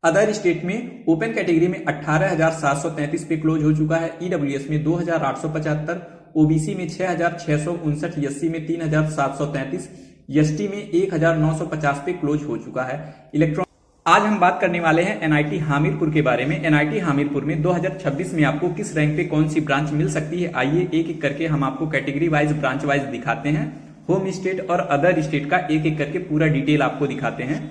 Other state में open category में 18,733 पे क्लोज हो चुका है, ईडब्ल्यूएस में 2,875, ओबीसी में 6,659, एससी में 3,733, एसटी में 1,950 पे क्लोज हो चुका है। इलेक्ट्रॉन आज हम बात करने वाले हैं एनआईटी हामिरपुर के बारे में। एनआईटी हामिरपुर में 2026 में आपको किस रैंक पे कौन सी ब्रांच मिल सकती है, आइए एक एक करके हम आपको कैटेगरी वाइज ब्रांच वाइज दिखाते हैं। होम स्टेट और अदर स्टेट का एक एक करके पूरा डिटेल आपको दिखाते हैं।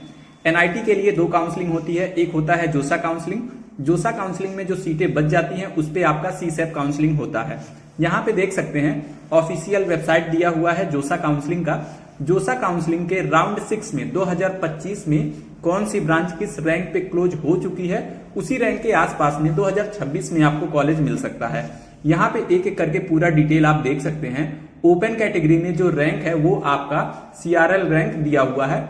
एनआईटी के लिए 2 काउंसलिंग होती है, एक होता है जोसा काउंसलिंग। जोसा काउंसलिंग में जो सीटें बच जाती हैं उस पे आपका सीसेप काउंसलिंग होता है। यहाँ पे देख सकते हैं ऑफिशियल वेबसाइट दिया हुआ है जोसा काउंसलिंग का। जोसा काउंसलिंग के राउंड 6 में 2025 में कौन सी ब्रांच किस रैंक पे क्लोज हो चुकी है, उसी रैंक के आसपास में 2026 में आपको कॉलेज मिल सकता है। यहाँ पे एक एक करके पूरा डिटेल आप देख सकते हैं। ओपन कैटेगरी में जो रैंक है वो आपका सीआरएल रैंक दिया हुआ है।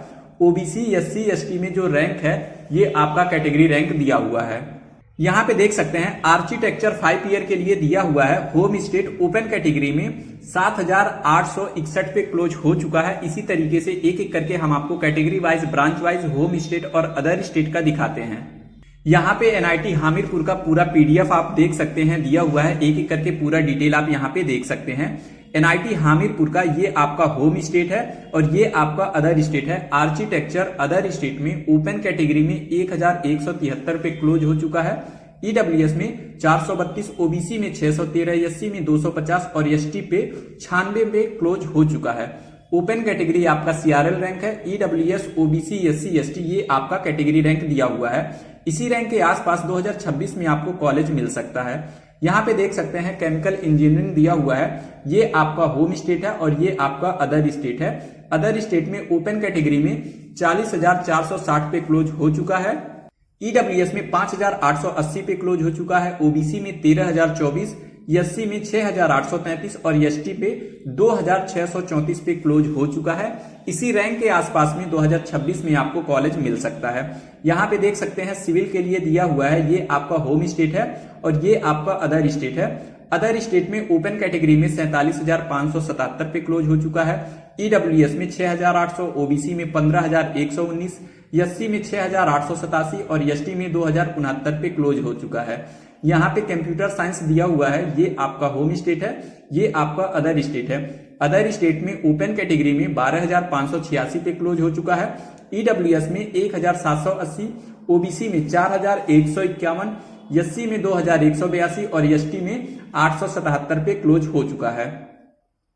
ओबीसी एससी एसटी में जो रैंक है ये आपका कैटेगरी रैंक दिया हुआ है। यहाँ पे देख सकते हैं आर्किटेक्चर 5 ईयर के लिए दिया हुआ है। होम स्टेट ओपन कैटेगरी में 7,861 पे क्लोज हो चुका है। इसी तरीके से एक एक करके हम आपको category wise branch wise home state और अदर स्टेट का दिखाते हैं। यहाँ पे एनआईटी हामिरपुर का पूरा पीडीएफ आप देख सकते हैं, दिया हुआ है। एक एक करके पूरा डिटेल आप यहाँ पे देख सकते हैं। एनआईटी हामिरपुर का ये आपका होम स्टेट है और ये आपका अदर स्टेट है। आर्किटेक्चर अदर स्टेट में ओपन कैटेगरी में 1,173 पे क्लोज हो चुका है, ईडब्ल्यूएस में 432, ओबीसी में 613, एससी में 250 और एसटी पे 96 पे क्लोज हो चुका है। ओपन कैटेगरी आपका सीआरएल रैंक है, ईडब्ल्यूएस ओबीसी एससी एसटी ये आपका कैटेगरी रैंक दिया हुआ है। इसी रैंक के आसपास 2026 में आपको कॉलेज मिल सकता है। यहाँ पे देख सकते हैं केमिकल इंजीनियरिंग दिया हुआ है, ये आपका होम स्टेट है और ये आपका अदर स्टेट है। अदर स्टेट में ओपन कैटेगरी में 40,460 पे क्लोज हो चुका है, ईडब्ल्यूएस में 5,880 पे क्लोज हो चुका है, ओबीसी में 13,024, एससी में 6,833 और एसटी पे 2,634 पे क्लोज हो चुका है। इसी रैंक के आसपास में 2026 में आपको कॉलेज मिल सकता है। यहाँ पे देख सकते हैं सिविल के लिए दिया हुआ है, ये आपका होम स्टेट है और ये आपका अदर स्टेट है। अदर स्टेट में ओपन कैटेगरी में 47,577 पे क्लोज हो चुका है, ईडब्ल्यूएस में 6,800, ओबीसी में 15,119, एससी में 6,887 और एसटी में 2,069 पे क्लोज हो चुका है। यहाँ पे कंप्यूटर साइंस दिया हुआ है, ये आपका होम स्टेट है, ये आपका अदर स्टेट है। अदर स्टेट में ओपन कैटेगरी में 12,586 पे क्लोज हो चुका है, ईडब्ल्यूएस में 1,780, ओबीसी में 4,151, एससी में 2,182 और एसटी में 877 पे क्लोज हो चुका है।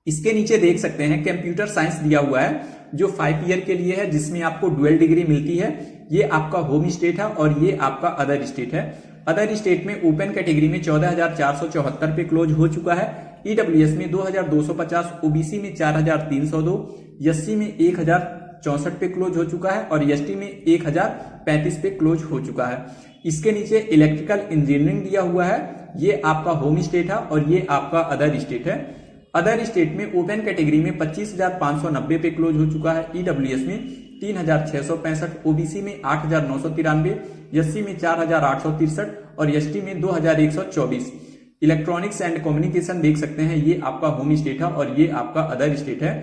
इसके नीचे देख सकते हैं कंप्यूटर साइंस दिया हुआ है जो 5 ईयर के लिए है, जिसमें आपको डुअल डिग्री मिलती है। ये आपका होम स्टेट है और ये आपका अदर स्टेट है। अदर स्टेट में ओपन कैटेगरी में 14,474 पे क्लोज हो चुका है, ईडब्ल्यूएस में 2,250, ओबीसी में 4,302, एससी में 1,064 पे क्लोज हो चुका है और एसटी में 1,035 पे क्लोज हो चुका है। इसके नीचे इलेक्ट्रिकल इंजीनियरिंग दिया हुआ है, ये आपका होम स्टेट है और ये आपका अदर स्टेट है। अदर स्टेट में ओपन कैटेगरी में 25,590 पे क्लोज हो चुका है, ईडब्ल्यूएस में 3,665, ओबीसी में 8,993, एससी में 4,863 और एसटी में 2,124। इलेक्ट्रॉनिक्स एंड कम्युनिकेशन देख सकते हैं, ये आपका होम स्टेट है और ये आपका अदर स्टेट है।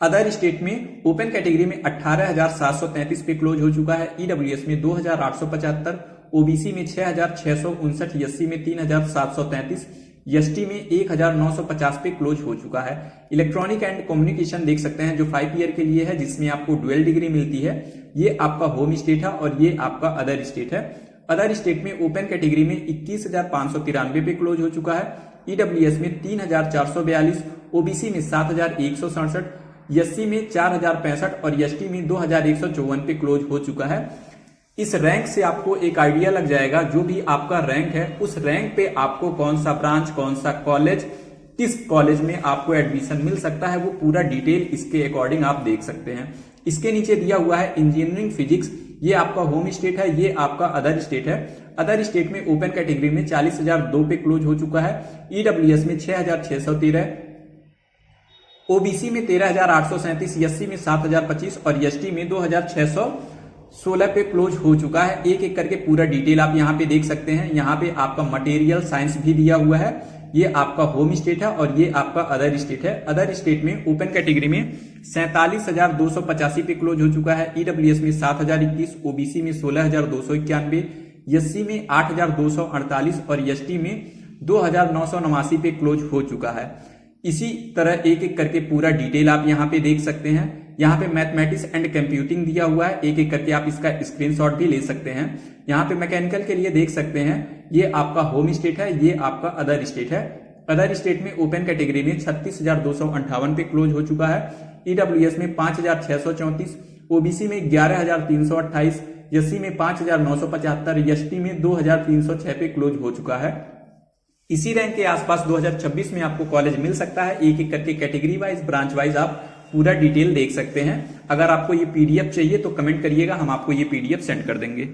अदर स्टेट में ओपन कैटेगरी में 18,733 पे क्लोज हो चुका है, ईडब्ल्यूएस में 2,875, ओबीसी में 6,659, एससी में 3,733, एसटी में 1,950 पे क्लोज हो चुका है। इलेक्ट्रॉनिक एंड कम्युनिकेशन देख सकते हैं जो 5 ईयर के लिए है, जिसमें आपको डुअल डिग्री मिलती है, ये आपका होम स्टेट है और ये आपका अदर स्टेट है। अदर स्टेट में ओपन कैटेगरी में 21,593 पे क्लोज हो चुका है, ईडब्ल्यूएस में 3,442, ओबीसी में 7,167, एससी में 4,065 और एसटी में 2,154 पे क्लोज हो चुका है। इस रैंक से आपको एक आइडिया लग जाएगा, जो भी आपका रैंक है उस रैंक पे आपको कौन सा ब्रांच, कौन सा कॉलेज, किस कॉलेज में आपको एडमिशन मिल सकता है, वो पूरा डिटेल इसके अकॉर्डिंग आप देख सकते हैं। इसके नीचे दिया हुआ है इंजीनियरिंग फिजिक्स, ये आपका होम स्टेट है, ये आपका अदर स्टेट है। अदर स्टेट में ओपन कैटेगरी में 40,002 पे क्लोज हो चुका है, ईडब्ल्यूएस में 6,613, ओबीसी में 13,837, एससी में 7,025 और एसटी में 2,616 पे क्लोज हो चुका है। एक एक करके पूरा डिटेल आप यहाँ पे देख सकते हैं। यहाँ पे आपका मटेरियल साइंस भी दिया हुआ है, ये आपका होम स्टेट है और ये आपका अदर स्टेट है। अदर स्टेट में ओपन कैटेगरी में 47,285 पे क्लोज हो चुका है, ईडब्ल्यूएस में 7,021, ओबीसी में 16,291, एससी में 8,248 और एसटी में 2,989 पे क्लोज हो चुका है। इसी तरह एक एक करके पूरा डिटेल आप यहाँ पे देख सकते हैं। यहाँ पे मैथमेटिक्स एंड कंप्यूटिंग दिया हुआ है, एक एक करके आप इसका स्क्रीनशॉट भी ले सकते हैं। यहाँ पे मैकेनिकल के लिए देख सकते हैं, ये आपका होम स्टेट है, ये आपका अदर स्टेट है। अदर स्टेट में ओपन कैटेगरी में 36,258 पे क्लोज हो चुका है, ईडब्ल्यूएस में 5,634, ओबीसी में 11,328, एससी में 5,975, एसटी में 2,306 पे क्लोज हो चुका है। इसी रैंक के आसपास 2026 में आपको कॉलेज मिल सकता है। एक एक करके कैटेगरी वाइज, ब्रांच वाइज आप पूरा डिटेल देख सकते हैं। अगर आपको ये पीडीएफ चाहिए तो कमेंट करिएगा, हम आपको ये पीडीएफ सेंड कर देंगे।